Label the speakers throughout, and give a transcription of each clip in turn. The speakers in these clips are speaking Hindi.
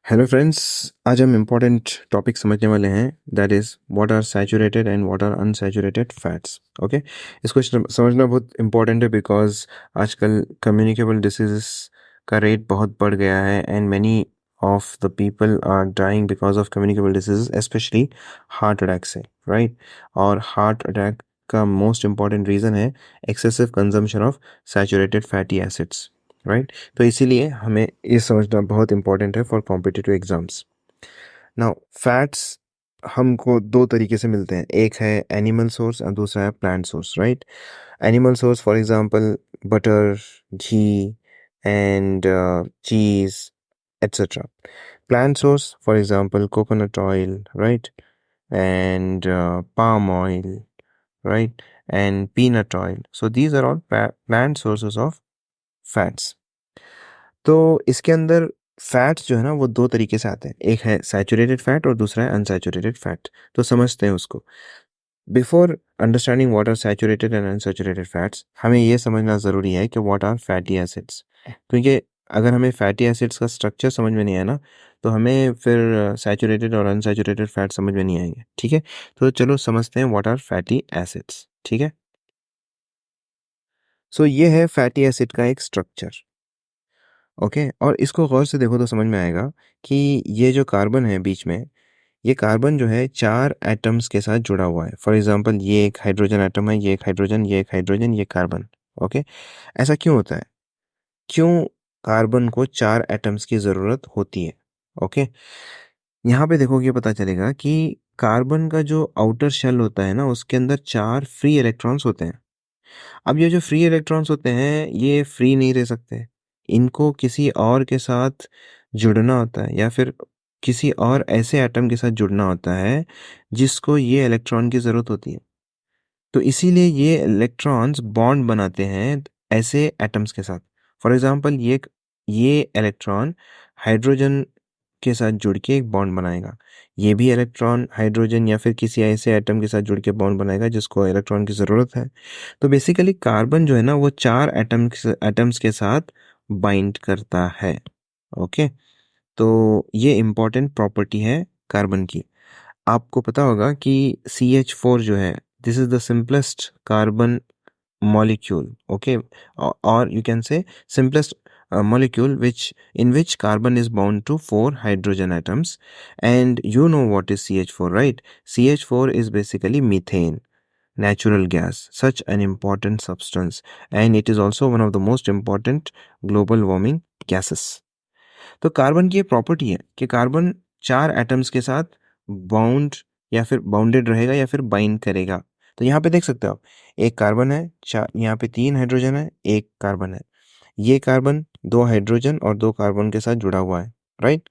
Speaker 1: Hello friends. आज हम इम्पोर्टेंट टॉपिक समझने वाले हैं, that is what are saturated and what are unsaturated fats. Okay, इसको समझना बहुत इम्पोर्टेंट है बिकॉज आजकल कम्युनिकेबल डिसीजेस का रेट बहुत बढ़ गया है and many of the people are dying because of communicable diseases, specially heart attack से, राइट। और हार्ट अटैक का मोस्ट इम्पॉर्टेंट रीज़न है excessive consumption of saturated fatty acids, right. तो इसीलिए हमें ये समझना बहुत इंपॉर्टेंट है for competitive exams. Now fats हमको दो तरीके से मिलते हैं, एक है एनिमल सोर्स और दूसरा है plant source, right. Animal source for example butter, ghee and cheese etcetera. Plant source for example coconut oil, right, and palm oil, right, and peanut oil. So these are all plant sources of fats. तो इसके अंदर फैट्स जो है ना वो दो तरीके से आते हैं, एक है सैचुरेटेड फैट और दूसरा है अनसैचुरेटेड फैट। तो समझते हैं उसको। Before understanding what are saturated and unsaturated fats, हमें ये समझना ज़रूरी है कि व्हाट आर फैटी एसिड्स। क्योंकि अगर हमें फैटी एसिड्स का स्ट्रक्चर समझ में नहीं आया ना, तो हमें फिर सैचुरेटेड और अनसैचुरेटेड फैट समझ में नहीं आएंगे, ठीक है। तो चलो समझते हैं व्हाट आर फैटी एसिड्स, ठीक है। सो ये है फैटी एसिड का एक स्ट्रक्चर। ओके, और इसको गौर से देखो तो समझ में आएगा कि ये जो कार्बन है बीच में, ये कार्बन जो है चार एटम्स के साथ जुड़ा हुआ है। फॉर एग्जांपल ये एक हाइड्रोजन एटम है, ये एक हाइड्रोजन, ये एक हाइड्रोजन, ये कार्बन। ओके, ऐसा क्यों होता है? क्यों कार्बन को चार एटम्स की ज़रूरत होती है? ओके, यहाँ पे देखोगे पता चलेगा कि कार्बन का जो आउटर शेल होता है ना, उसके अंदर चार फ्री इलेक्ट्रॉन्स होते हैं। अब ये जो फ्री इलेक्ट्रॉन्स होते हैं ये फ्री नहीं रह सकते, इनको किसी और के साथ जुड़ना होता है या फिर किसी और ऐसे एटम के साथ जुड़ना होता है जिसको ये इलेक्ट्रॉन की ज़रूरत होती है। तो इसीलिए ये इलेक्ट्रॉन्स बॉन्ड बनाते हैं ऐसे एटम्स के साथ। फॉर एग्जांपल ये इलेक्ट्रॉन हाइड्रोजन के साथ जुड़ के एक बॉन्ड बनाएगा, ये भी इलेक्ट्रॉन हाइड्रोजन या फिर किसी ऐसे एटम के साथ जुड़ के बॉन्ड बनाएगा जिसको इलेक्ट्रॉन की ज़रूरत है। तो बेसिकली कार्बन जो है ना वो चार एटम्स के साथ बाइंड करता है। ओके, तो ये इम्पॉर्टेंट प्रॉपर्टी है कार्बन की। आपको पता होगा कि CH4 जो है, this is the simplest carbon molecule, okay, or you can say simplest molecule which in which carbon is bound to four hydrogen atoms. And you know what is CH4, right? CH4 is basically methane, natural gas, such an important substance, and it is also one of the most important global warming gases. तो कार्बन की ये प्रॉपर्टी है कि कार्बन चार एटम्स के साथ बाउंड या फिर बाउंडेड रहेगा या फिर बाइंड करेगा। तो यहाँ पे देख सकते हो आप, एक कार्बन है, चार यहाँ पे तीन हाइड्रोजन है, एक कार्बन है। ये कार्बन दो हाइड्रोजन और दो कार्बन के साथ जुड़ा हुआ है, राइट।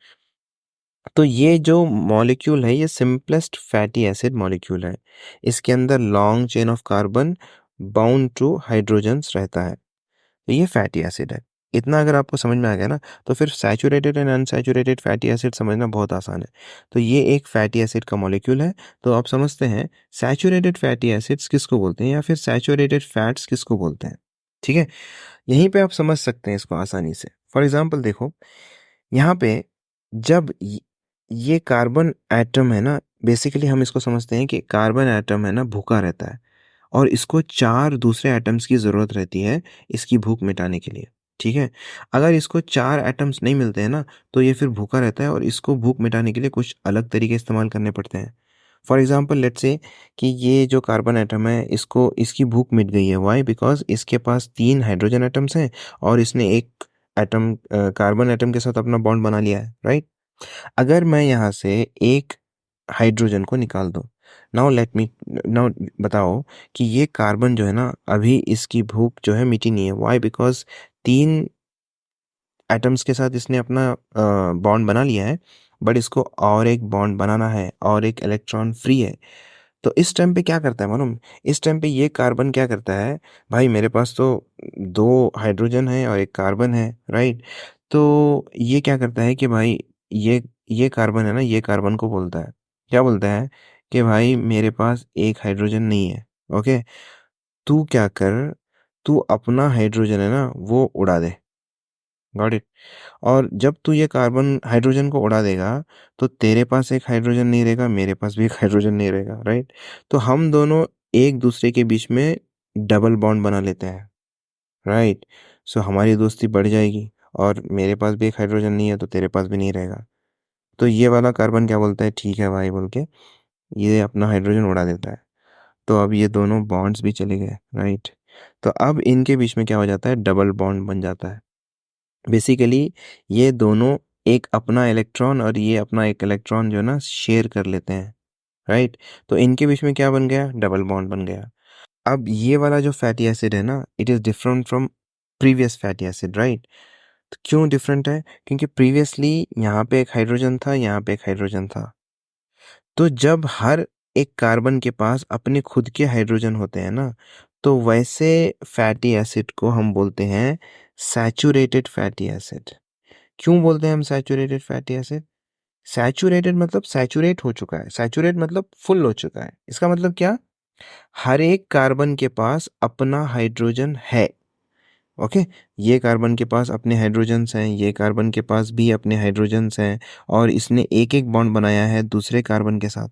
Speaker 1: तो ये जो मॉलिक्यूल है ये सिंपलेस्ट फैटी एसिड मॉलिक्यूल है। इसके अंदर long chain of carbon bound to hydrogens रहता है। तो ये फैटी एसिड है। इतना अगर आपको समझ में आ गया ना, तो फिर saturated and unsaturated fatty acid समझना बहुत आसान है। तो ये एक फैटी एसिड का मॉलिक्यूल है। तो आप समझते हैं सैचुरेटेड फैटी एसिड्स किसको बोलते हैं या फिर सैचुरेटेड फैट्स किसको बोलते हैं, ठीक है। यहीं पे आप समझ सकते हैं इसको आसानी से। फॉर एग्जांपल देखो, यहाँ पे जब ये कार्बन एटम है ना, बेसिकली हम इसको समझते हैं कि कार्बन एटम है ना भूखा रहता है और इसको चार दूसरे एटम्स की ज़रूरत रहती है इसकी भूख मिटाने के लिए, ठीक है। अगर इसको चार एटम्स नहीं मिलते हैं ना, तो ये फिर भूखा रहता है और इसको भूख मिटाने के लिए कुछ अलग तरीके इस्तेमाल करने पड़ते हैं। फॉर एग्जांपल लेट्स से कि ये जो कार्बन एटम है इसको इसकी भूख मिट गई है, वाई? बिकॉज इसके पास तीन हाइड्रोजन एटम्स हैं और इसने एक एटम कार्बन एटम के साथ अपना बॉन्ड बना लिया है, राइट। अगर मैं यहाँ से एक हाइड्रोजन को निकाल दूँ, नाउ बताओ कि ये कार्बन जो है ना अभी इसकी भूख जो है मिटी नहीं है, वाई? बिकॉज तीन एटम्स के साथ इसने अपना बॉन्ड बना लिया है, बट इसको और एक बॉन्ड बनाना है और एक इलेक्ट्रॉन फ्री है। तो इस टाइम पे क्या करता है मालूम? इस टाइम पे ये कार्बन क्या करता है, भाई मेरे पास तो दो हाइड्रोजन है और एक कार्बन है, राइट। तो ये क्या करता है कि भाई ये कार्बन है ना, ये कार्बन को बोलता है, क्या बोलता है कि भाई मेरे पास एक हाइड्रोजन नहीं है, ओके। तू क्या कर, तू अपना हाइड्रोजन है ना वो उड़ा दे, गॉट इट। और जब तू ये कार्बन हाइड्रोजन को उड़ा देगा तो तेरे पास एक हाइड्रोजन नहीं रहेगा, मेरे पास भी एक हाइड्रोजन नहीं रहेगा, राइट। तो हम दोनों एक दूसरे के बीच में डबल बॉन्ड बना लेते हैं, राइट। सो हमारी दोस्ती बढ़ जाएगी, और मेरे पास भी एक हाइड्रोजन नहीं है तो तेरे पास भी नहीं रहेगा। तो ये वाला कार्बन क्या बोलता है, ठीक है भाई बोल के ये अपना हाइड्रोजन उड़ा देता है। तो अब ये दोनों बॉन्ड्स भी चले गए, राइट। तो अब इनके बीच में क्या हो जाता है, डबल बॉन्ड बन जाता है। बेसिकली ये दोनों एक अपना इलेक्ट्रॉन और ये अपना एक इलेक्ट्रॉन जो है ना शेयर कर लेते हैं, राइट। तो इनके बीच में क्या बन गया, डबल बॉन्ड बन गया। अब ये वाला जो फैटी एसिड है ना, it is different from previous fatty acid, right. तो क्यों डिफरेंट है, क्योंकि प्रीवियसली यहाँ पे एक हाइड्रोजन था, यहाँ पे एक हाइड्रोजन था। तो जब हर एक कार्बन के पास अपने खुद के हाइड्रोजन होते हैं ना, तो वैसे फैटी एसिड को हम बोलते हैं सैचुरेटेड फैटी एसिड। क्यों बोलते हैं हम सैचुरेटेड फैटी एसिड, सैचुरेटेड मतलब सैचुरेट हो चुका है, सैचुरेट मतलब फुल हो चुका है। इसका मतलब क्या, हर एक कार्बन के पास अपना हाइड्रोजन है, ओके। ये कार्बन के पास अपने हाइड्रोजन्स हैं, ये कार्बन के पास भी अपने हाइड्रोजन्स हैं, और इसने एक एक बॉन्ड बनाया है दूसरे कार्बन के साथ,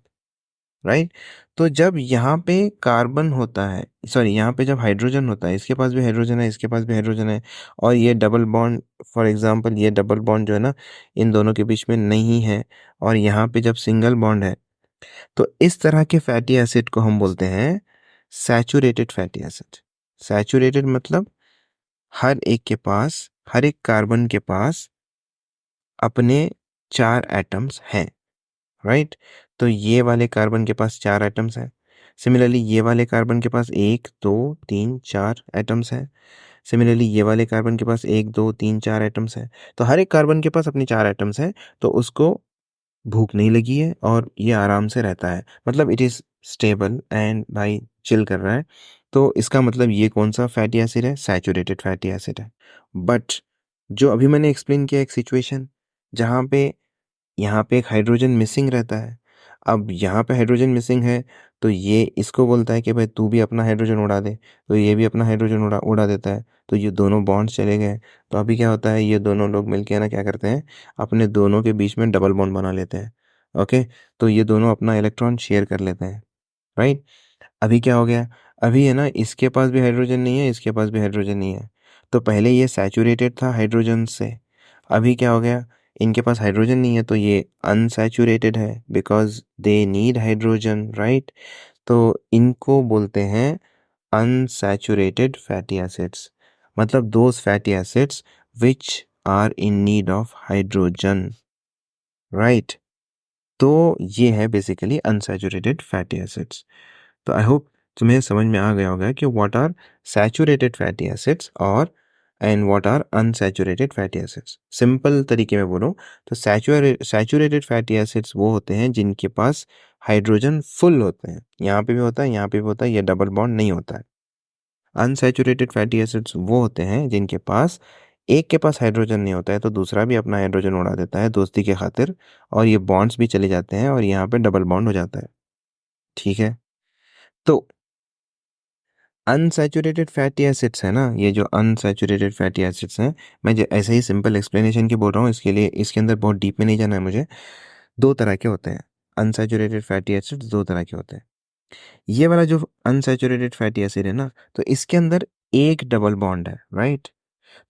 Speaker 1: राइट। तो जब यहाँ पे कार्बन होता है, सॉरी यहाँ पे जब हाइड्रोजन होता है, इसके पास भी हाइड्रोजन है, इसके पास भी हाइड्रोजन है, और ये डबल बॉन्ड, फॉर एग्जांपल ये डबल बॉन्ड जो है ना इन दोनों के बीच में नहीं है, और यहाँ पे जब सिंगल बॉन्ड है, तो इस तरह के फैटी एसिड को हम बोलते हैं सैचुरेटेड फैटी एसिड। सैचुरेटेड मतलब हर एक के पास, हर एक कार्बन के पास अपने चार एटम्स हैं, राइट। तो ये वाले कार्बन के पास चार एटम्स हैं। सिमिलरली ये वाले कार्बन के पास एक दो तीन चार एटम्स हैं। सिमिलरली ये वाले कार्बन के पास एक दो तीन चार एटम्स हैं। तो हर एक कार्बन के पास अपनी चार एटम्स हैं, तो उसको भूख नहीं लगी है और ये आराम से रहता है, मतलब इट इज़ स्टेबल एंड भाई चिल कर रहा है। तो इसका मतलब ये कौन सा फैटी एसिड है, सैचुरेटेड फैटी एसिड है। बट जो अभी मैंने एक्सप्लेन किया एक सिचुएशन जहाँ पे यहाँ पे एक हाइड्रोजन मिसिंग रहता है। अब यहाँ पे हाइड्रोजन मिसिंग है, तो ये इसको बोलता है कि भाई तू भी अपना हाइड्रोजन उड़ा दे, तो ये भी अपना हाइड्रोजन उड़ा उड़ा देता है। तो ये दोनों बॉन्ड्स चले गए। तो अभी क्या होता है, ये दोनों लोग मिलके ना क्या करते हैं, अपने दोनों के बीच में डबल बॉन्ड बना लेते हैं, ओके। तो ये दोनों अपना इलेक्ट्रॉन शेयर कर लेते हैं, राइट। अभी क्या हो गया, अभी है ना इसके पास भी हाइड्रोजन नहीं है, इसके पास भी हाइड्रोजन नहीं है। तो पहले ये सैचुरेटेड था हाइड्रोजन से, अभी क्या हो गया, इनके पास हाइड्रोजन नहीं है, तो ये अनसैचुरेटेड है because they need hydrogen, right. तो इनको बोलते हैं अनसैचुरेटेड फैटी एसिड्स, मतलब those fatty acids which are in need of hydrogen, right. तो ये है बेसिकली अनसैचुरेटेड फैटी एसिड्स। तो आई होप तुम्हें समझ में आ गया होगा कि what are saturated fatty acids और and what are unsaturated fatty acids. Simple तरीके में बोलूँ तो सैचुरेटेड फैटी एसिड्स वो होते हैं जिनके पास हाइड्रोजन फुल होते हैं, यहाँ पे भी होता है, यहाँ पे भी होता है, ये डबल बॉन्ड नहीं होता है। अनसैचुरेटेड फैटी एसिड्स वो होते हैं जिनके पास एक के पास हाइड्रोजन नहीं होता है, तो दूसरा भी अपना हाइड्रोजन उड़ा देता है दोस्ती के खातिर, और ये बॉन्ड्स भी चले जाते हैं और यहाँ पे डबल बॉन्ड हो जाता है, ठीक है। तो अनसैचुरेटेड फैटी एसिड्स है ना, ये जो अनसैचुरेटेड फैटी एसिड्स हैं, मैं ऐसे ही सिंपल एक्सप्लेनेशन की बोल रहा हूँ, इसके लिए इसके अंदर बहुत डीप में नहीं जाना है मुझे। दो तरह के होते हैं अनसैचुरेटेड फैटी एसिड्स, दो तरह के होते हैं। ये वाला जो अनसैचुरेटेड फैटी एसिड है ना, तो इसके अंदर एक डबल बॉन्ड है, राइट।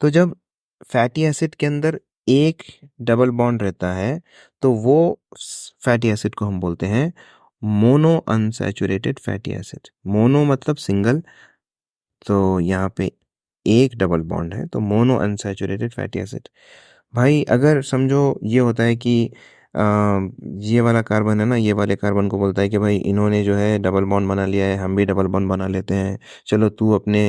Speaker 1: तो जब फैटी एसिड के अंदर एक डबल बॉन्ड रहता है, तो वो फैटी एसिड को हम बोलते हैं mono unsaturated fatty acid. Mono मतलब सिंगल, तो यहाँ पे एक डबल बॉन्ड है, तो मोनो अनसैचुरेटेड फैटी एसिड। भाई अगर समझो ये होता है कि अ, ये वाला कार्बन है ना, ये वाले कार्बन को बोलता है कि भाई इन्होंने जो है डबल बॉन्ड बना लिया है, हम भी डबल बॉन्ड बना लेते हैं, चलो तू अपने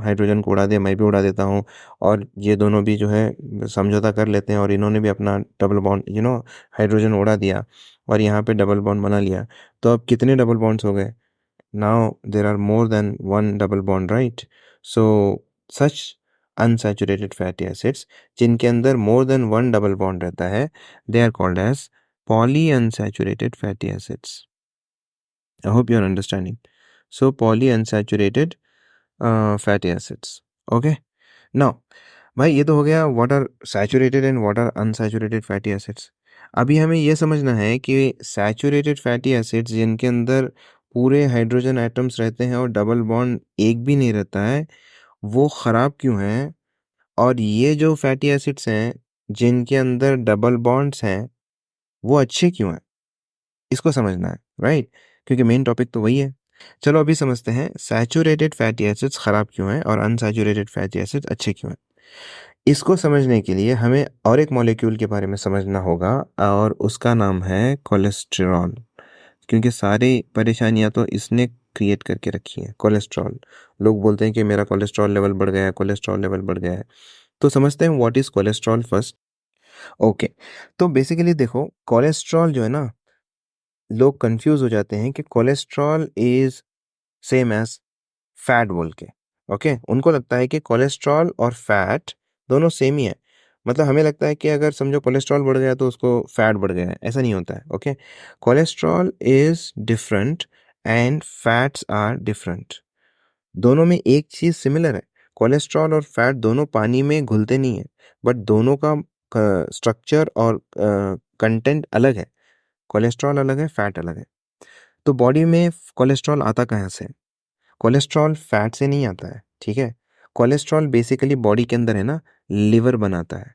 Speaker 1: हाइड्रोजन को उड़ा दे, मैं भी उड़ा देता हूँ, और ये दोनों भी जो है समझौता कर लेते हैं, और इन्होंने भी अपना डबल बॉन्ड हाइड्रोजन उड़ा दिया, और यहाँ पे डबल बॉन्ड बना लिया। तो अब कितने डबल बॉन्ड्स हो गए, now there are more than one double bond, right? So such unsaturated fatty acids जिनके अंदर more than one double bond रहता है, they are called as polyunsaturated fatty acids. I hope you are understanding. So polyunsaturated fatty acids, okay. Now भाई ये तो हो गया what are saturated and what are unsaturated fatty acids. अभी हमें ये समझना है कि सैचुरेटेड फैटी एसिड्स जिनके अंदर पूरे हाइड्रोजन एटम्स रहते हैं और डबल बॉन्ड एक भी नहीं रहता है, वो ख़राब क्यों हैं? और ये जो फैटी एसिड्स हैं जिनके अंदर डबल बॉन्ड्स हैं, वो अच्छे क्यों हैं? इसको समझना है, राइट? क्योंकि मेन टॉपिक तो वही है। चलो अभी समझते हैं सैचुरेटेड फैटी एसिड्स ख़राब क्यों हैं और अनसैचुरेटेड फैटी एसिड्स अच्छे क्यों हैं। इसको समझने के लिए हमें और एक मॉलिक्यूल के बारे में समझना होगा और उसका नाम है कोलेस्टेरॉल। क्योंकि सारी परेशानियां तो इसने क्रिएट करके रखी है, कोलेस्ट्रॉल। लोग बोलते हैं कि मेरा कोलेस्ट्रॉल लेवल बढ़ गया है, कोलेस्ट्रॉल लेवल बढ़ गया है। तो समझते हैं what is cholesterol first. Okay, तो बेसिकली देखो कोलेस्ट्रॉल जो है ना, लोग कंफ्यूज हो जाते हैं कि cholesterol is same as fat बोल के। ओके, उनको लगता है कि कोलेस्ट्रॉल और फैट दोनों सेम ही है। मतलब हमें लगता है कि अगर समझो कोलेस्ट्रॉल बढ़ गया तो उसको फैट बढ़ गया है, ऐसा नहीं होता है। Okay, cholesterol is different and fats are different. दोनों में एक चीज़ सिमिलर है, कोलेस्ट्रॉल और फैट दोनों पानी में घुलते नहीं है, बट दोनों का स्ट्रक्चर और कंटेंट अलग है। कोलेस्ट्रॉल अलग है, फैट अलग है। तो बॉडी में कोलेस्ट्रॉल आता कहाँ से? कोलेस्ट्रॉल फैट से नहीं आता है, ठीक है? कोलेस्ट्रॉल बेसिकली बॉडी के अंदर है ना, लिवर बनाता है।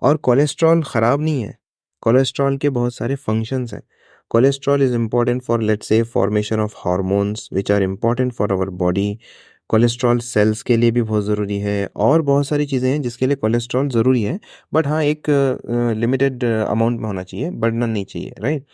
Speaker 1: और कोलेस्ट्रॉल ख़राब नहीं है, कोलेस्ट्रॉल के बहुत सारे फंक्शंस हैं। Cholesterol is important for let's say formation of hormones which are important for our body. Cholesterol cells के लिए भी बहुत ज़रूरी है और बहुत सारी चीज़ें हैं जिसके लिए कोलेस्ट्रॉल ज़रूरी है। बट हाँ, एक लिमिटेड अमाउंट में होना चाहिए, बढ़ना नहीं चाहिए, राइट?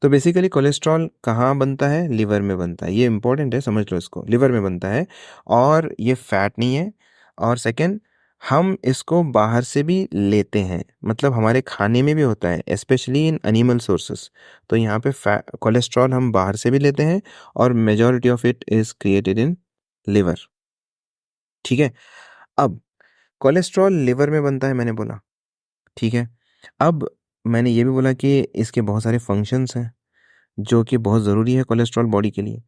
Speaker 1: तो बेसिकली कोलेस्ट्रॉल कहाँ बनता है? लिवर में बनता है। ये इंपॉर्टेंट है, समझ लो इसको, लिवर में बनता है। और ये फैट नहीं है। और सेकंड, हम इसको बाहर से भी लेते हैं, मतलब हमारे खाने में भी होता है, स्पेशली इन एनिमल सोर्सेस। तो यहाँ पे कोलेस्ट्रॉल हम बाहर से भी लेते हैं और majority of it is created in liver, ठीक है? अब कोलेस्ट्रॉल लिवर में बनता है मैंने बोला, ठीक है? अब मैंने ये भी बोला कि इसके बहुत सारे फंक्शंस हैं जो कि बहुत ज़रूरी है कोलेस्ट्रॉल बॉडी के लिए।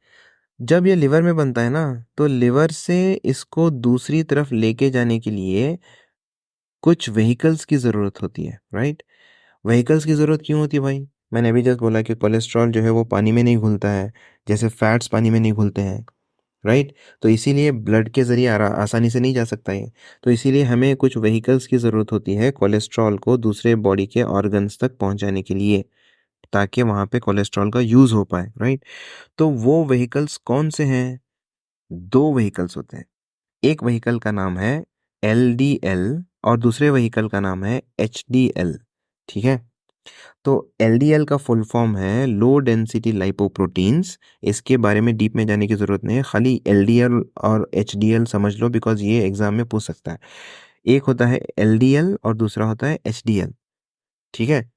Speaker 1: जब ये लिवर में बनता है ना, तो लिवर से इसको दूसरी तरफ लेके जाने के लिए कुछ व्हीकल्स की ज़रूरत होती है, राइट? व्हीकल्स की ज़रूरत क्यों होती है भाई? मैंने अभी जस्ट बोला कि कोलेस्ट्रॉल जो है वो पानी में नहीं घुलता है, जैसे फैट्स पानी में नहीं घुलते हैं, राइट? तो इसीलिए ब्लड के ज़रिए आसानी से नहीं जा सकता ये। तो इसीलिए हमें कुछ व्हीकल्स की ज़रूरत होती है कोलेस्ट्रॉल को दूसरे बॉडी के ऑर्गन्स तक पहुंचाने के लिए, ताकि वहाँ पे कोलेस्ट्रॉल का यूज़ हो पाए, राइट? तो वो व्हीकल्स कौन से हैं? 2 व्हीकल्स होते हैं। एक व्हीकल का नाम है एलडीएल और दूसरे व्हीकल का नाम है एचडीएल, ठीक है? तो एलडीएल का फुल फॉर्म है लो डेंसिटी लाइपोप्रोटीन्स। इसके बारे में डीप में जाने की ज़रूरत नहीं है, खाली एलडीएल और एचडीएल समझ लो, बिकॉज़ ये एग्ज़ाम में पूछ सकता है। एक होता है एलडीएल और दूसरा होता है एचडीएल, ठीक है?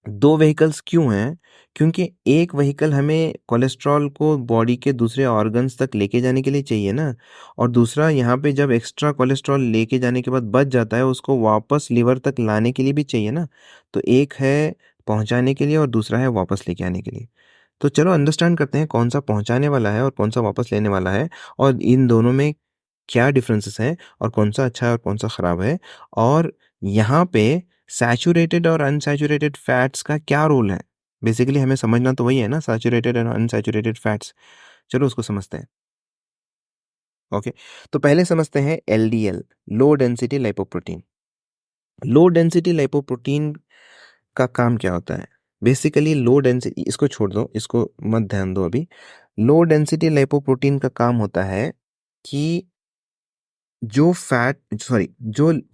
Speaker 1: 2 व्हीकल्स क्यों हैं? क्योंकि एक व्हीकल हमें कोलेस्ट्रॉल को बॉडी के दूसरे ऑर्गन्स तक लेके जाने के लिए चाहिए ना, और दूसरा यहाँ पे जब एक्स्ट्रा कोलेस्ट्रॉल लेके जाने के बाद बच जाता है, उसको वापस लिवर तक लाने के लिए भी चाहिए ना। तो एक है पहुँचाने के लिए और दूसरा है वापस लेके आने के लिए। तो चलो अंडरस्टैंड करते हैं कौन-सा पहुँचाने वाला है और कौन-सा वापस लेने वाला है, और इन दोनों में क्या डिफरेंसेस हैं और कौन-सा अच्छा है और कौन-सा खराब है, और यहाँ पे सैचुरेटेड और अनसैचुरेटेड फैट्स का क्या रोल है? बेसिकली हमें समझना तो वही है ना, सैचुरेटेड और अनसैचुरेटेड फैट्स। चलो उसको समझते हैं। ओके, तो पहले समझते हैं LDL, low density lipoprotein. Low density lipoprotein का काम क्या होता है? बेसिकली लो डेंसिटी, इसको छोड़ दो, इसको मत ध्यान दो अभी। लो डेंसिटी लाइपोप्रोटीन का काम होता है कि जो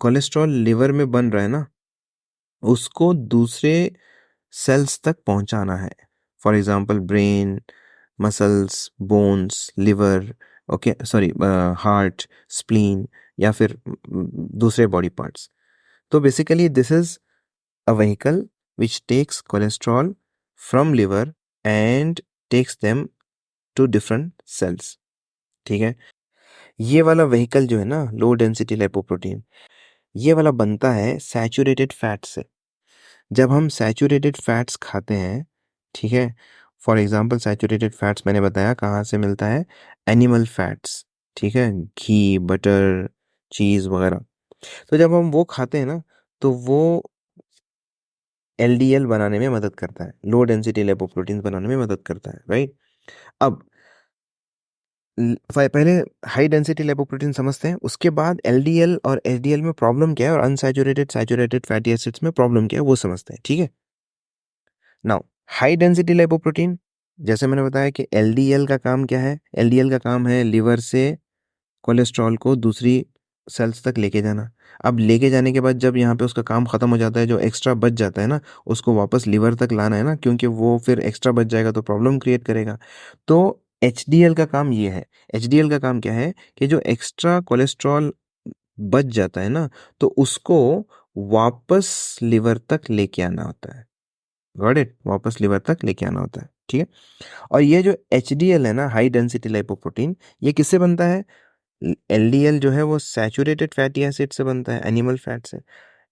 Speaker 1: कोलेस्ट्रॉल लिवर में बन रहा है ना, उसको दूसरे सेल्स तक पहुंचाना है। For example brain, muscles, bones, liver, okay sorry, heart, spleen, या फिर दूसरे बॉडी पार्ट्स। तो basically this is a vehicle which takes cholesterol from liver and takes them to different cells, ठीक है? ये वाला व्हीकल जो है ना, लो डेंसिटी लिपोप्रोटीन, ये वाला बनता है सैचुरेटेड फैट से। जब हम सैचुरेटेड फैट्स खाते हैं, ठीक है? फॉर एग्जांपल सैचुरेटेड फैट्स मैंने बताया कहाँ से मिलता है, एनिमल फैट्स, ठीक है? घी, बटर, चीज़ वगैरह, तो जब हम वो खाते हैं ना, तो वो एलडीएल बनाने में मदद करता है, लो डेंसिटी लिपोप्रोटीन्स बनाने में मदद करता है, राइट। अब पहले हाई डेंसिटी लिपोप्रोटीन समझते हैं, उसके बाद एलडीएल और एचडीएल में प्रॉब्लम क्या है और अनसैचुरेटेड सैचुरेटेड फैटी एसिड्स में प्रॉब्लम क्या है वो समझते हैं, ठीक है। नाउ हाई डेंसिटी लिपोप्रोटीन, जैसे मैंने बताया कि एलडीएल का काम क्या है, एलडीएल का काम है लिवर से कोलेस्ट्रॉल को दूसरी सेल्स तक लेके जाना। अब लेके जाने के बाद जब यहाँ पे उसका काम खत्म हो जाता है, जो एक्स्ट्रा बच जाता है ना, उसको वापस लिवर तक लाना है ना, क्योंकि वो फिर एक्स्ट्रा बच जाएगा तो प्रॉब्लम क्रिएट करेगा। तो एचडीएल का काम ये है, एचडीएल का काम क्या है कि जो एक्स्ट्रा कोलेस्ट्रॉल बच जाता है ना, तो उसको वापस लिवर तक लेके आना होता है। गॉट इट, वापस लिवर तक लेके आना होता है, ठीक है। और ये जो एचडीएल है ना, हाई डेंसिटी लाइपोप्रोटीन, ये किससे बनता है? एलडीएल जो है वो सैचुरेटेड फैटी एसिड से बनता है, एनिमल फैट से।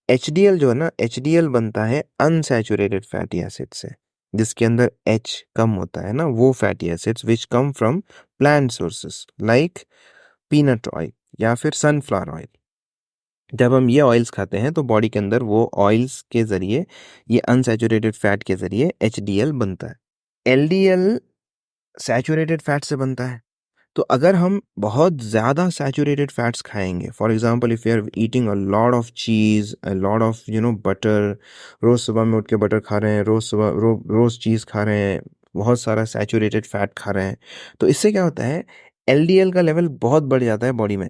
Speaker 1: एचडीएल जो है ना, एचडीएल बनता है अनसैचुरेटेड फैटी एसिड से, जिसके अंदर एच कम होता है ना, वो fatty acids which come from plant sources like peanut oil या फिर सनफ्लावर ऑयल। जब हम ये ऑयल्स खाते हैं तो बॉडी के अंदर वो ऑयल्स के ज़रिए, ये अनसैचुरेटेड फैट के ज़रिए एचडीएल बनता है। एलडीएल सैचुरेटेड फैट से बनता है। तो अगर हम बहुत ज़्यादा सैचुरेटेड फैट्स खाएंगे, for example if you are eating a lot of cheese, a lot of butter, रोज़ सुबह में उठ के बटर खा रहे हैं, रोज़ चीज़ खा रहे हैं, बहुत सारा सैचुरेटेड फैट खा रहे हैं, तो इससे क्या होता है, एलडीएल का लेवल बहुत बढ़ जाता है बॉडी में।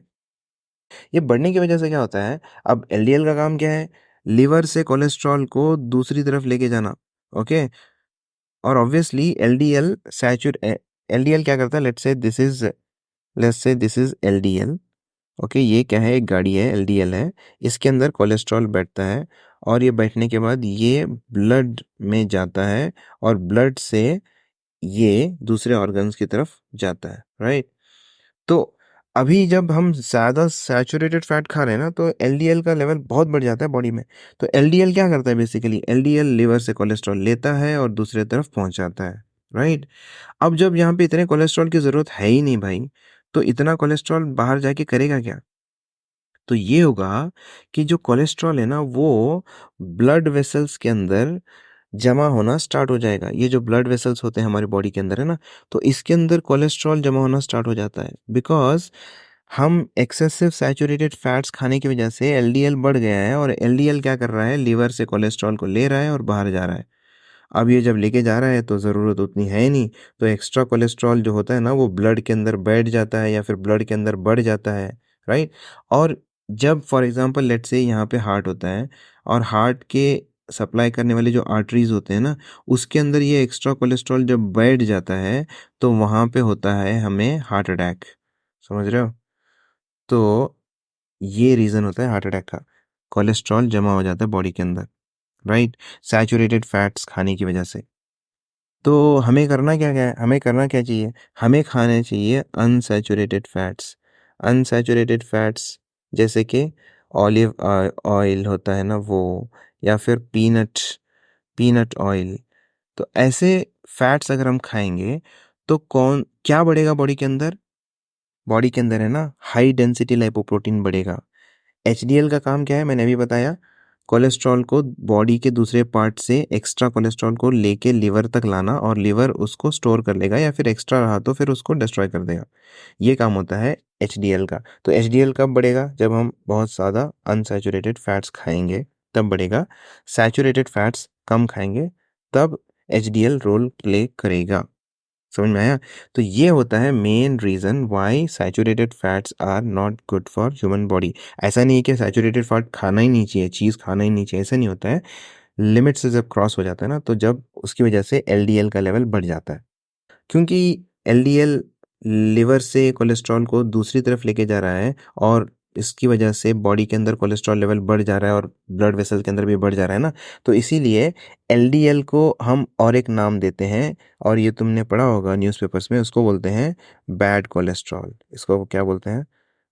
Speaker 1: ये बढ़ने की वजह से क्या होता है, अब एलडीएल का काम क्या है, लिवर से कोलेस्ट्रॉल को दूसरी तरफ लेके जाना, ओके। और ऑब्वियसली एलडीएल क्या करता है, let's say this is LDL, okay. ये क्या है, एक गाड़ी है, एलडीएल है, इसके अंदर कोलेस्ट्रॉल बैठता है, और ये बैठने के बाद ये ब्लड में जाता है, और ब्लड से ये दूसरे ऑर्गन्स की तरफ जाता है, राइट। तो अभी जब हम ज़्यादा सैचुरेटेड फैट खा रहे हैं ना, तो एलडीएल का लेवल बहुत बढ़ जाता है बॉडी में। तो एलडीएल क्या करता है, बेसिकली एलडीएल लिवर से कोलेस्ट्रॉल लेता है और दूसरे तरफ पहुंचाता है, राइट। अब जब यहाँ पे इतने कोलेस्ट्रॉल की ज़रूरत है ही नहीं भाई, तो इतना कोलेस्ट्रॉल बाहर जाके करेगा क्या? तो ये होगा कि जो कोलेस्ट्रॉल है ना, वो ब्लड वेसल्स के अंदर जमा होना स्टार्ट हो जाएगा। ये जो ब्लड वेसल्स होते हैं हमारी बॉडी के अंदर है ना, तो इसके अंदर कोलेस्ट्रॉल जमा होना स्टार्ट हो जाता है, बिकॉज हम एक्सेसिव सैचुरेटेड फैट्स खाने की वजह से एलडीएल बढ़ गया है, और एलडीएल क्या कर रहा है, लिवर से कोलेस्ट्रॉल को ले रहा है और बाहर जा रहा है। अब ये जब लेके जा रहा है तो ज़रूरत उतनी है ही नहीं, तो एक्स्ट्रा कोलेस्ट्रॉल जो होता है ना, वो ब्लड के अंदर बैठ जाता है या फिर ब्लड के अंदर बढ़ जाता है, राइट। और जब फॉर एग्जांपल लेट्स से यहाँ पे हार्ट होता है, और हार्ट के सप्लाई करने वाले जो आर्टरीज होते हैं ना, उसके अंदर ये एक्स्ट्रा कोलेस्ट्रॉल जब बैठ जाता है, तो वहाँ पे होता है हमें हार्ट अटैक, समझ रहे हो। तो ये रीज़न होता है हार्ट अटैक का, कोलेस्ट्रॉल जमा हो जाता है बॉडी के अंदर, राइट, सैचुरेटेड फैट्स खाने की वजह से। तो हमें करना क्या चाहिए, हमें खाने चाहिए अनसैचुरेटेड फैट्स। अनसैचुरेटेड फैट्स जैसे कि ऑलिव ऑयल होता है ना वो, या फिर पीनट पीनट ऑयल। तो ऐसे फैट्स अगर हम खाएंगे, तो कौन क्या बढ़ेगा बॉडी के अंदर, बॉडी के अंदर है ना हाई डेंसिटी लाइपोप्रोटीन बढ़ेगा। एचडीएल का काम क्या है, मैंने अभी बताया, कोलेस्ट्रॉल को बॉडी के दूसरे पार्ट से एक्स्ट्रा कोलेस्ट्रॉल को लेके लिवर तक लाना, और लिवर उसको स्टोर कर लेगा, या फिर एक्स्ट्रा रहा तो फिर उसको डिस्ट्रॉय कर देगा। ये काम होता है एचडीएल का। तो एचडीएल कब बढ़ेगा, जब हम बहुत ज़्यादा अनसैचुरेटेड फैट्स खाएंगे तब बढ़ेगा। सैचुरेटेड फैट्स कम खाएंगे तब एचडीएल रोल प्ले करेगा। समझ में आया। तो ये होता है main reason why saturated fats are not good for human body. ऐसा नहीं है कि सैचुरेटेड फैट खाना ही नहीं चाहिए, चीज़ खाना ही नहीं चाहिए, ऐसा नहीं होता है। लिमिट से जब क्रॉस हो जाता है ना, तो जब उसकी वजह से एलडीएल का लेवल बढ़ जाता है, क्योंकि एलडीएल लिवर से कोलेस्ट्रॉल को दूसरी तरफ लेके जा रहा है, और इसकी वजह से बॉडी के अंदर कोलेस्ट्रॉल लेवल बढ़ जा रहा है, और ब्लड वेसल के अंदर भी बढ़ जा रहा है ना। तो इसीलिए एलडीएल को हम और एक नाम देते हैं, और ये तुमने पढ़ा होगा न्यूज़पेपर्स में, उसको बोलते हैं बैड कोलेस्ट्रॉल। इसको क्या बोलते हैं,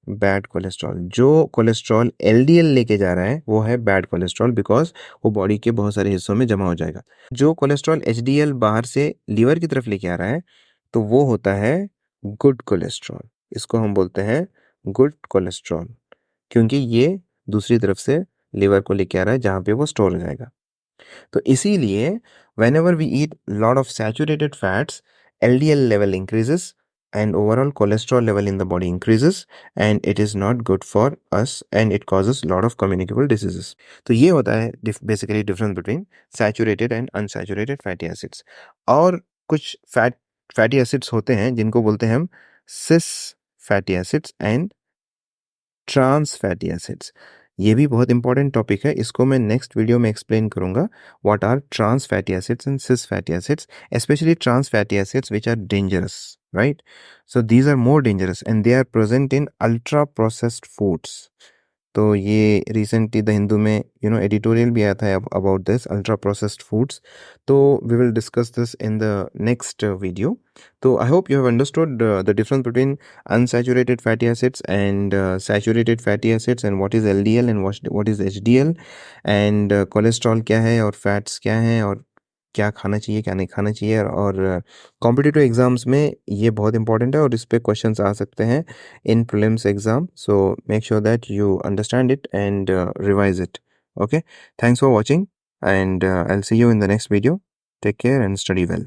Speaker 1: बैड कोलेस्ट्रॉल। जो कोलेस्ट्रॉल एलडीएल लेके जा रहा है वो है बैड कोलेस्ट्रॉल, बिकॉज वो बॉडी के बहुत सारे हिस्सों में जमा हो जाएगा। जो कोलेस्ट्रॉल एचडीएल बाहर से लीवर की तरफ लेके आ रहा है, तो वो होता है गुड कोलेस्ट्रॉल। इसको हम बोलते हैं गुड कोलेस्ट्रॉल, क्योंकि ये दूसरी तरफ से लिवर को लेके आ रहा है जहाँ पे वो स्टोर हो जाएगा। तो इसीलिए whenever we eat lot of saturated fats, LDL level increases and overall cholesterol level in the body increases and it is not good for us and it causes lot of communicable diseases. तो ये होता है basically difference between saturated and unsaturated fatty acids. और कुछ fatty acids होते हैं जिनको बोलते हैं हम cis fatty acids and trans fatty acids. ये भी बहुत इंपॉर्टेंट टॉपिक है, इसको मैं नेक्स्ट वीडियो में एक्सप्लेन करूंगा what are trans fatty acids and cis fatty acids, specially trans fatty acids which are dangerous, right? So these are more dangerous and they are present in ultra processed foods. तो ये रिसेंटली द हिंदू में एडिटोरियल भी आया था about this ultra processed foods. तो we will discuss this in the next video. तो I hope you have understood the difference between unsaturated fatty acids and saturated fatty acids and what is LDL and what is HDL and cholesterol क्या है और fats क्या हैं और क्या खाना चाहिए क्या नहीं खाना चाहिए। और कॉम्पिटिटिव एग्जाम्स में ये बहुत इंपॉर्टेंट है और इस पे क्वेश्चंस आ सकते हैं in prelims exam. So make sure that you understand it and revise it. Okay, thanks for watching and I will see you in the next video. Take care and study well.